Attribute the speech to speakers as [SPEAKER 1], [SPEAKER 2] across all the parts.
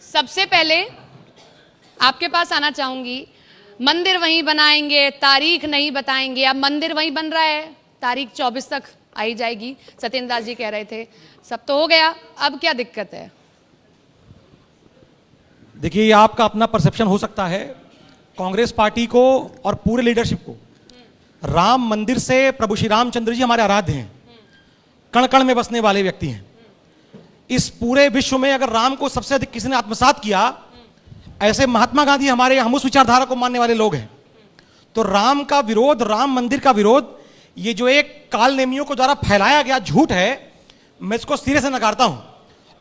[SPEAKER 1] सबसे पहले आपके पास आना चाहूंगी। मंदिर वहीं बनाएंगे, तारीख नहीं बताएंगे। अब मंदिर वहीं बन रहा है, तारीख 24 तक आई जाएगी। सत्येंद्र दास जी कह रहे थे सब तो हो गया, अब क्या दिक्कत है?
[SPEAKER 2] देखिए, ये आपका अपना परसेप्शन हो सकता है। कांग्रेस पार्टी को और पूरे लीडरशिप को राम मंदिर से प्रभु श्री रामचंद्र जी हमारे आराध्य हैं, कण कण में बसने वाले व्यक्ति हैं। इस पूरे विश्व में अगर राम को सबसे अधिक किसी ने आत्मसात किया, ऐसे महात्मा गांधी हमारे, हम उस विचारधारा को मानने वाले लोग हैं। तो राम का विरोध, राम मंदिर का विरोध, ये जो एक काल नेमियों को द्वारा फैलाया गया झूठ है, मैं इसको सिरे से नकारता हूं।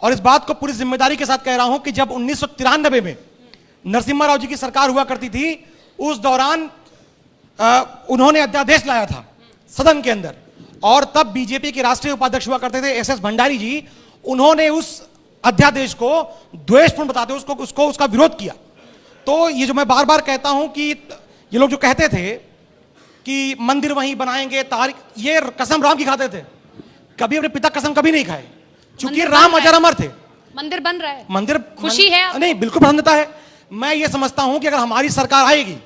[SPEAKER 2] और इस बात को पूरी जिम्मेदारी के साथ कह रहा हूं कि जब 1993 में नरसिम्हा राव जी की सरकार हुआ करती थी, उस दौरान उन्होंने अध्यादेश लाया था सदन के अंदर, और तब बीजेपी के राष्ट्रीय उपाध्यक्ष हुआ करते थे एसएस भंडारी जी। उन्होंने उस अध्यादेश को द्वेषपूर्ण बताते उसका विरोध किया। तो ये जो मैं बार बार कहता हूं कि ये लोग जो कहते थे कि मंदिर वहीं बनाएंगे, तारीख, ये कसम राम की खाते थे, कभी अपने पिता कसम कभी नहीं खाए, क्योंकि राम अजर अमर थे।
[SPEAKER 1] मंदिर बन रहा है,
[SPEAKER 2] मंदिर
[SPEAKER 1] खुशी है?
[SPEAKER 2] नहीं, बिल्कुल प्रसन्नता है। मैं ये समझता हूं कि अगर हमारी सरकार आएगी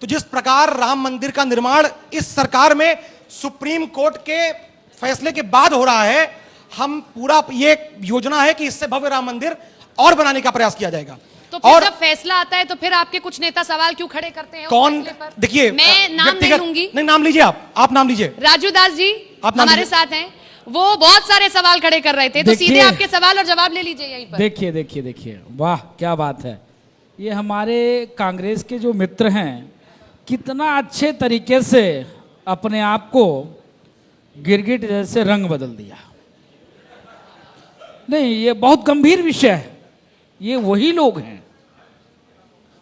[SPEAKER 2] तो जिस प्रकार राम मंदिर का निर्माण इस सरकार में सुप्रीम कोर्ट के फैसले के बाद हो रहा है, हम पूरा ये योजना है कि इससे भव्य राम मंदिर और बनाने का प्रयास किया जाएगा।
[SPEAKER 1] तो फिर जब फैसला आता है तो फिर आपके कुछ नेता सवाल क्यों खड़े करते हैं?
[SPEAKER 2] कौन? देखिए,
[SPEAKER 1] मैं नाम नहीं लूंगी।
[SPEAKER 2] नहीं, नाम लीजिए, आप नाम लीजिए।
[SPEAKER 1] राजू दास जी हमारे साथ हैं, वो बहुत सारे सवाल खड़े कर रहे थे, तो सीधे आपके सवाल और जवाब ले लीजिए यहीं पर।
[SPEAKER 3] देखिए, वाह क्या बात है। ये हमारे कांग्रेस के जो मित्र हैं, कितना अच्छे तरीके से अपने आप को गिरगिट जैसे रंग बदल दिया। नहीं, ये बहुत गंभीर विषय है। ये वही लोग हैं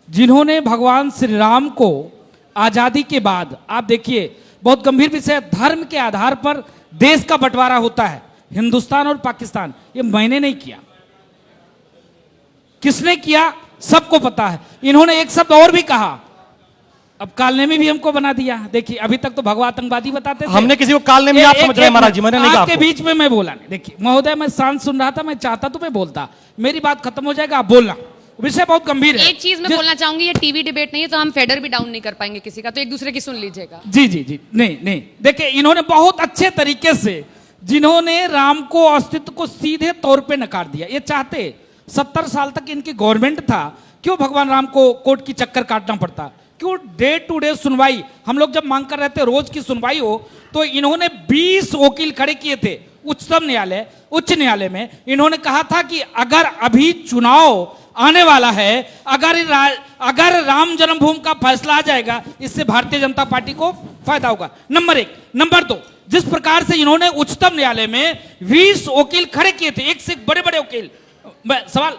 [SPEAKER 3] जिन्होंने भगवान श्री राम को आजादी के बाद, आप देखिए बहुत गंभीर विषय, धर्म के आधार पर देश का बंटवारा होता है, हिंदुस्तान और पाकिस्तान। ये मैंने नहीं किया, किसने किया सबको पता है। इन्होंने एक शब्द और भी कहा, अब कालनेमी भी हमको बना दिया। देखिए, अभी तक तो भगवा आतंकवादी बताते थे,
[SPEAKER 2] हमने किसी को कालनेमी आप समझ रहे हैं महाराज जी, मैंने नहीं कहा
[SPEAKER 3] आपके बीच में मैं बोला नहीं। देखिए महोदय, मैं शांत सुन रहा था, मैं चाहता तो मैं बोलता, मेरी बात खत्म हो जाएगा, आप बोलना, विषय बहुत गंभीर है।
[SPEAKER 1] एक चीज मैं बोलना चाहूंगी, ये टीवी डिबेट नहीं है, तो हम फेडर भी डाउन नहीं कर पाएंगे किसी का, तो एक दूसरे की सुन लीजिएगा।
[SPEAKER 3] जी, नहीं, देखिए इन्होंने बहुत अच्छे तरीके से, जिन्होंने राम को अस्तित्व को सीधे तौर पे नकार दिया। ये चाहते 70 साल तक इनकी गवर्नमेंट था, क्यों भगवान राम को कोर्ट की चक्कर काटना पड़ता, क्यों डे टू डे सुनवाई, हम लोग जब मांग कर रहे थे रोज की सुनवाई हो, तो इन्होंने 20 वकील खड़े किए थे उच्च न्यायालय में। इन्होंने कहा था कि अगर अभी चुनाव आने वाला है, अगर राम जन्मभूमि का फैसला आ जाएगा, इससे भारतीय जनता पार्टी को फायदा होगा, नंबर 1। नंबर 2, जिस प्रकार से इन्होंने उच्चतम न्यायालय में 20 वकील खड़े किए थे, एक से बड़े बड़े वकील, सवाल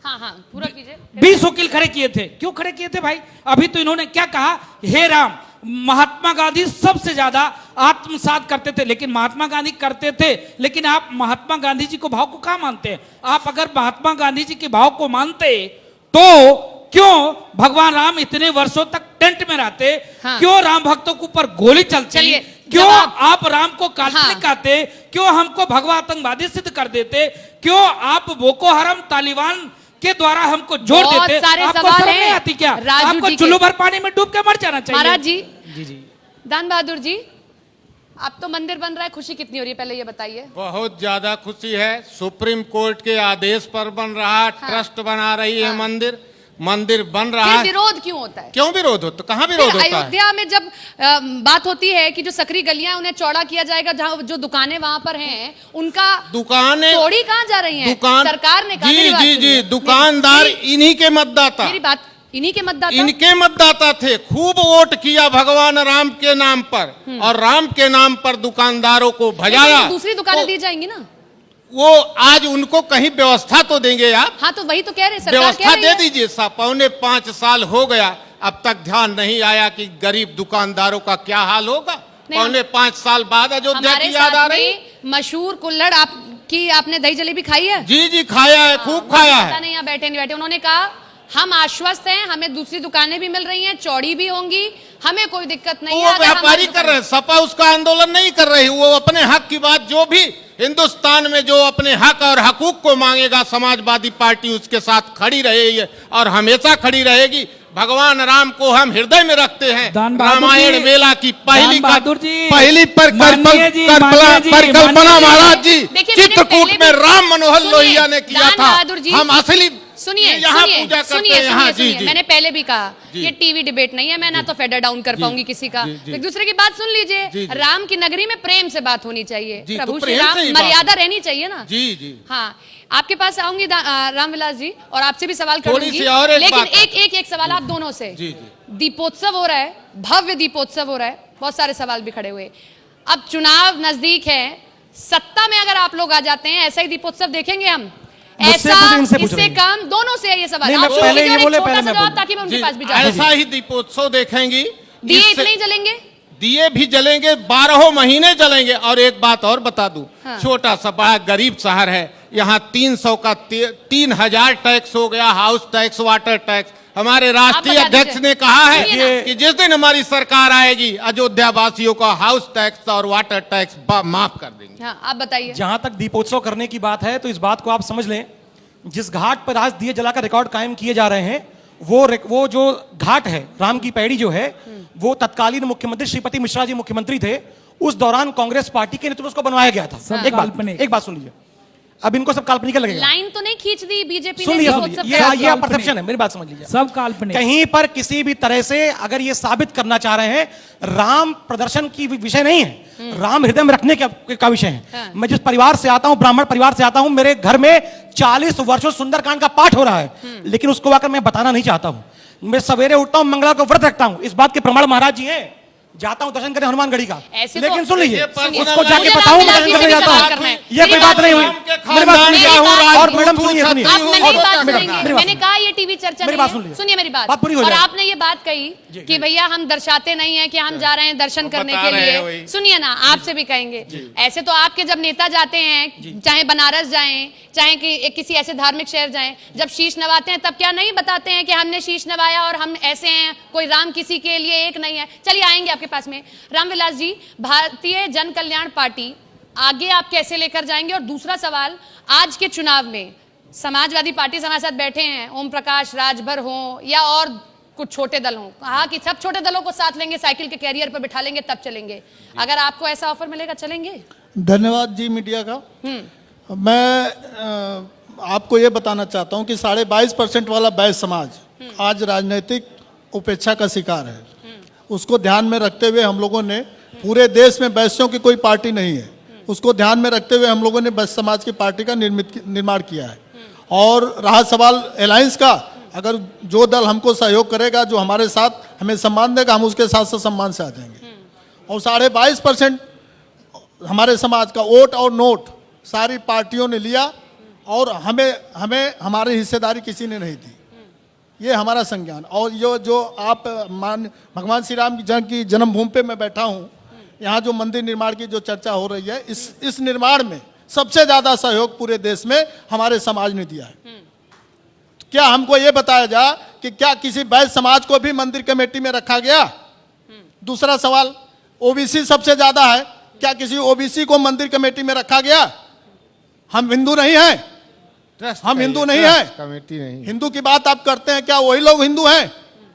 [SPEAKER 1] हाँ पूरा कीजिए।
[SPEAKER 3] 20 वकील खड़े किए थे, क्यों खड़े किए थे भाई? अभी तो इन्होंने क्या कहा, हे राम, महात्मा गांधी सबसे ज्यादा आत्मसात करते थे, लेकिन महात्मा गांधी करते थे, लेकिन आप महात्मा गांधी जी को भाव को कहां मानते हैं? आप अगर महात्मा गांधी जी के भाव को मानते तो क्यों भगवान राम इतने वर्षों तक टेंट में रहते? हाँ। क्यों राम भक्तों के ऊपर गोली चलती? क्यों आप राम को काल्पनिक कहते? क्यों हमको भगवा आतंकवादी सिद्ध कर देते? क्यों आप बोको हराम तालिबान के द्वारा हमको जोड़ देते?
[SPEAKER 1] सारे
[SPEAKER 3] आपको
[SPEAKER 1] सवाल
[SPEAKER 3] नहीं आती क्या? आपको चुल्लू भर पानी में डूब के मर जाना चाहिए।
[SPEAKER 1] महाराज जी, दान बहादुर जी, अब तो मंदिर बन रहा है, खुशी कितनी हो रही है पहले ये बताइए?
[SPEAKER 4] बहुत ज्यादा खुशी है। सुप्रीम कोर्ट के आदेश पर बन रहा, ट्रस्ट बना रही है, मंदिर बन रहा है।
[SPEAKER 1] विरोध क्यों होता है?
[SPEAKER 4] क्यों विरोध होता? कहाँ विरोध होता है?
[SPEAKER 1] अयोध्या में जब बात होती है कि जो सकरी गलियां उन्हें चौड़ा किया जाएगा, जहाँ जो दुकानें वहां पर हैं, उनका
[SPEAKER 4] दुकानें
[SPEAKER 1] तोड़ी कहाँ जा रही हैं? सरकार ने कहा,
[SPEAKER 4] जी, दुकानदार इन्हीं के मतदाता,
[SPEAKER 1] मेरी बात, इन्हीं के मतदाता,
[SPEAKER 4] इनके मतदाता थे। खूब वोट किया भगवान राम के नाम पर, और राम के नाम पर दुकानदारों को भजाया।
[SPEAKER 1] दूसरी दुकानें दी जाएंगी ना,
[SPEAKER 4] वो आज उनको कहीं व्यवस्था तो देंगे आप?
[SPEAKER 1] हाँ, तो वही तो कह रहे हैं,
[SPEAKER 4] व्यवस्था दे दीजिए। 5.25 साल हो गया, अब तक ध्यान नहीं आया कि गरीब दुकानदारों का क्या हाल होगा। 5.25 साल बाद अयोध्या की याद आ रही।
[SPEAKER 1] मशहूर कुल्हड़ आपने दही जलेबी खाई है?
[SPEAKER 4] जी खाया है, खूब खाया है।
[SPEAKER 1] नहीं, यहाँ बैठे नहीं बैठे, उन्होंने कहा हम आश्वस्त हैं, हमें दूसरी दुकानें भी मिल रही हैं, चौड़ी भी होंगी, हमें कोई दिक्कत नहीं
[SPEAKER 4] वो
[SPEAKER 1] है। अगर
[SPEAKER 4] व्यापारी
[SPEAKER 1] हमारी
[SPEAKER 4] कर रहे हैं, सपा उसका आंदोलन नहीं कर रही, वो अपने हक की बात, जो भी हिंदुस्तान में जो अपने हक और हकूक को मांगेगा, समाजवादी पार्टी उसके साथ खड़ी रही है और हमेशा खड़ी रहेगी। भगवान राम को हम हृदय में रखते हैं।
[SPEAKER 3] दान बहादुर
[SPEAKER 4] रामायण
[SPEAKER 3] जी,
[SPEAKER 4] मेला की
[SPEAKER 3] दान बहादुर जी,
[SPEAKER 4] पहली
[SPEAKER 3] माननीय जी,
[SPEAKER 4] परिकल्पना महाराज जी
[SPEAKER 1] देखिए, मैंने
[SPEAKER 4] चित्रकूट
[SPEAKER 1] पहले
[SPEAKER 4] में
[SPEAKER 1] भी-
[SPEAKER 4] राम मनोहर
[SPEAKER 1] सुनिए,
[SPEAKER 4] लोहिया ने किया
[SPEAKER 1] दान
[SPEAKER 4] था।
[SPEAKER 1] बहादुर जी,
[SPEAKER 4] हम असली
[SPEAKER 1] सुनिए
[SPEAKER 4] यहाँ
[SPEAKER 1] सुनिए
[SPEAKER 4] पूजा करते
[SPEAKER 1] सुनिए
[SPEAKER 4] हैं यहाँ।
[SPEAKER 1] सुनिए
[SPEAKER 4] जी
[SPEAKER 1] सुनिए
[SPEAKER 4] जी
[SPEAKER 1] मैंने पहले भी कहा
[SPEAKER 4] जी।
[SPEAKER 1] ये टीवी डिबेट नहीं है, मैं ना तो फेडर डाउन कर पाऊंगी किसी का।
[SPEAKER 4] जी, जी।
[SPEAKER 1] एक दूसरे की बात सुन
[SPEAKER 4] जी,
[SPEAKER 1] लीजिए।
[SPEAKER 4] जी।
[SPEAKER 1] राम की नगरी में प्रेम से बात होनी चाहिए,
[SPEAKER 4] जी,
[SPEAKER 1] प्रभु
[SPEAKER 4] तो
[SPEAKER 1] श्री
[SPEAKER 4] प्रेम
[SPEAKER 1] राम
[SPEAKER 4] से ही बात
[SPEAKER 1] मर्यादा रहनी चाहिए ना।
[SPEAKER 4] जी जी
[SPEAKER 1] हाँ, आपके पास आऊंगी रामविलास जी और आपसे भी सवाल
[SPEAKER 4] थोड़ी
[SPEAKER 1] करूंगी,
[SPEAKER 4] सी और एक
[SPEAKER 1] लेकिन
[SPEAKER 4] बात
[SPEAKER 1] एक सवाल आप दोनों से।
[SPEAKER 4] जी, जी।
[SPEAKER 1] दीपोत्सव हो रहा है, भव्य दीपोत्सव हो रहा है, बहुत सारे सवाल भी खड़े हुए। अब चुनाव नजदीक है, सत्ता में अगर आप लोग आ जाते हैं, ऐसा ही दीपोत्सव देखेंगे हम?
[SPEAKER 2] मुझसे
[SPEAKER 1] ऐसा
[SPEAKER 2] पूछे, इनसे पूछ
[SPEAKER 1] इससे
[SPEAKER 2] रहे हैं।
[SPEAKER 1] कम दोनों से है ये सवाल।
[SPEAKER 2] नहीं,
[SPEAKER 1] आप
[SPEAKER 2] मैं
[SPEAKER 1] शुरू
[SPEAKER 2] पहले
[SPEAKER 1] कीजिए
[SPEAKER 2] ये
[SPEAKER 1] और एक
[SPEAKER 2] बोले,
[SPEAKER 1] छोटा
[SPEAKER 2] पहले
[SPEAKER 1] सा
[SPEAKER 2] मैं
[SPEAKER 1] जवाब
[SPEAKER 2] बोलूं।
[SPEAKER 1] ताकि मैं उनके
[SPEAKER 4] जी,
[SPEAKER 1] पास भी जा सकूं।
[SPEAKER 4] ऐसा ही दीपोत्सव देखेंगी।
[SPEAKER 1] दिए
[SPEAKER 4] इससे-
[SPEAKER 1] इतने ही जलेंगे?
[SPEAKER 4] दिए भी जलेंगे, 12 महीने जलेंगे। और एक बात और बता दूं,
[SPEAKER 1] हाँ।
[SPEAKER 4] छोटा सा बड़ा गरीब शहर है, यहाँ 300 का 3000 टैक्स हो गया, हाउस टैक्स, वाटर टैक्स। हमारे राष्ट्रीय
[SPEAKER 1] बता
[SPEAKER 4] अध्यक्ष
[SPEAKER 1] दीजिए।
[SPEAKER 4] ने कहा है
[SPEAKER 1] सुनिए
[SPEAKER 2] ना।
[SPEAKER 4] कि जिस दिन हमारी सरकार आएगी, अयोध्या वासियों का हाउस टैक्स और वाटर टैक्स माफ कर देंगे।
[SPEAKER 1] हाँ, आप बताइए।
[SPEAKER 2] जहां तक दीपोत्सव करने की बात है तो इस बात को आप समझ लें, जिस घाट पर आज दिए जलाकर रिकॉर्ड कायम किए जा रहे हैं, वो जो घाट है, राम की पैड़ी जो है, वो तत्कालीन मुख्यमंत्री श्रीपति मिश्रा जी मुख्यमंत्री थे, उस दौरान कांग्रेस पार्टी के नेतृत्व में उसको बनवाया गया था।
[SPEAKER 3] सब
[SPEAKER 2] एक
[SPEAKER 3] काल्पनिक।
[SPEAKER 2] बात सुन लीजिए, अब इनको सब काल्पनिक लगेगा।
[SPEAKER 1] लाइन तो नहीं खींच दी बीजेपी
[SPEAKER 2] सुन
[SPEAKER 1] ने
[SPEAKER 2] लीजिए,
[SPEAKER 1] दीपोत्सव
[SPEAKER 2] ये
[SPEAKER 1] का?
[SPEAKER 2] ये परसेप्शन है, मेरी बात समझ लीजिए।
[SPEAKER 3] सब काल्पनिक।
[SPEAKER 2] कहीं पर किसी भी तरह से अगर ये साबित करना चाह रहे हैं, राम प्रदर्शन की विषय नहीं है, राम हृदय में रखने का विषय है।
[SPEAKER 1] हाँ।
[SPEAKER 2] मैं जिस परिवार से आता हूं, ब्राह्मण परिवार से आता हूं, मेरे घर में 40 वर्षों सुंदरकांड का पाठ हो रहा है, लेकिन उसको आकर मैं बताना नहीं चाहता हूं। मैं सवेरे उठता हूं, मंगला को व्रत रखता हूं, इस बात के प्रमाण महाराज जी हैं। जाता हूं दर्शन करने हनुमानगढ़ी का,
[SPEAKER 1] ऐसे तो-
[SPEAKER 2] लेकिन सुन लीजिए,
[SPEAKER 4] ये personal
[SPEAKER 2] उसको जाके
[SPEAKER 1] मुझे
[SPEAKER 2] बताऊं मैं
[SPEAKER 1] रामविलास
[SPEAKER 2] दर्शन
[SPEAKER 1] जी
[SPEAKER 2] करने
[SPEAKER 1] से भी
[SPEAKER 2] जाता
[SPEAKER 1] सवाल
[SPEAKER 2] हूं,
[SPEAKER 1] करना है।
[SPEAKER 2] ये कोई
[SPEAKER 1] मेरी
[SPEAKER 2] बात नहीं हुई।
[SPEAKER 4] राम के
[SPEAKER 2] मेरी बात सुन
[SPEAKER 4] खानदान
[SPEAKER 2] लीजिए।
[SPEAKER 4] का हूँ,
[SPEAKER 2] और मैडम सुनिए, सुनिए।
[SPEAKER 1] आप नहीं बात
[SPEAKER 2] मेरी
[SPEAKER 1] सुनेंगे,
[SPEAKER 2] बात
[SPEAKER 1] मैंने कहा ये टीवी चर्चा
[SPEAKER 2] मेरी
[SPEAKER 1] नहीं
[SPEAKER 2] बात सुन
[SPEAKER 1] है।
[SPEAKER 2] लीजिए।
[SPEAKER 1] सुनिए मेरी बात
[SPEAKER 2] बात पूरी हो
[SPEAKER 1] और
[SPEAKER 2] जाए।
[SPEAKER 1] आपने ये बात कही कि भैया हम दर्शाते नहीं है कि हम जा रहे हैं दर्शन करने
[SPEAKER 4] बता
[SPEAKER 1] के
[SPEAKER 4] रहे हैं
[SPEAKER 1] लिए।
[SPEAKER 4] वही।
[SPEAKER 1] सुनिए ना, आपसे भी कहेंगे, ऐसे तो आपके जब नेता जाते हैं, चाहे बनारस जाएं, चाहे कि किसी ऐसे धार्मिक शहर जाएं, जब शीश नवाते हैं तब क्या नहीं बताते हैं कि हमने शीश नवाया और हम ऐसे हैं, कोई राम किसी के लिए एक नहीं है? चलिए आएंगे आपके पास में। रामविलास जी, भारतीय जन कल्याण पार्टी आगे आप कैसे लेकर जाएंगे? और दूसरा सवाल, आज के चुनाव में समाजवादी पार्टी से हमारे साथ बैठे हैं, ओम प्रकाश राजभर हो या और कुछ छोटे दल हों, कहा कि सब छोटे दलों को साथ लेंगे, साइकिल के कैरियर पर बिठा लेंगे तब चलेंगे। अगर आपको ऐसा ऑफर मिलेगा, चलेंगे?
[SPEAKER 5] धन्यवाद जी मीडिया का। मैं आपको ये बताना चाहता हूँ कि 22.5% वाला बैच समाज आज राजनीतिक उपेक्षा का शिकार है। उसको ध्यान में रखते हुए हम लोगों ने, पूरे देश में बैश्यों की कोई पार्टी नहीं है, उसको ध्यान में रखते हुए हम लोगों ने बैश्य समाज की पार्टी का निर्माण किया है। और रहा सवाल अलायंस का, अगर जो दल हमको सहयोग करेगा, जो हमारे साथ हमें सम्मान देगा, हम उसके साथ सम्मान से आ जाएंगे। और 22.5% हमारे समाज का वोट और नोट सारी पार्टियों ने लिया और हमें हमारी हिस्सेदारी किसी ने नहीं दी। ये हमारा संज्ञान। और ये जो आप भगवान श्री राम की जन्मभूमि पे मैं बैठा हूँ, यहाँ जो मंदिर निर्माण की जो चर्चा हो रही है, इस निर्माण में सबसे ज्यादा सहयोग पूरे देश में हमारे समाज ने दिया है। तो क्या हमको ये बताया जा कि क्या किसी बैश्य समाज को भी मंदिर कमेटी में रखा गया? दूसरा सवाल, ओबीसी सबसे ज्यादा है, क्या किसी ओबीसी को मंदिर कमेटी में रखा गया? हम हिंदू नहीं हैं, हम हिंदू नहीं हैं,
[SPEAKER 4] कमेटी नहीं।
[SPEAKER 5] हिंदू की बात आप करते हैं, क्या वही लोग हिंदू हैं?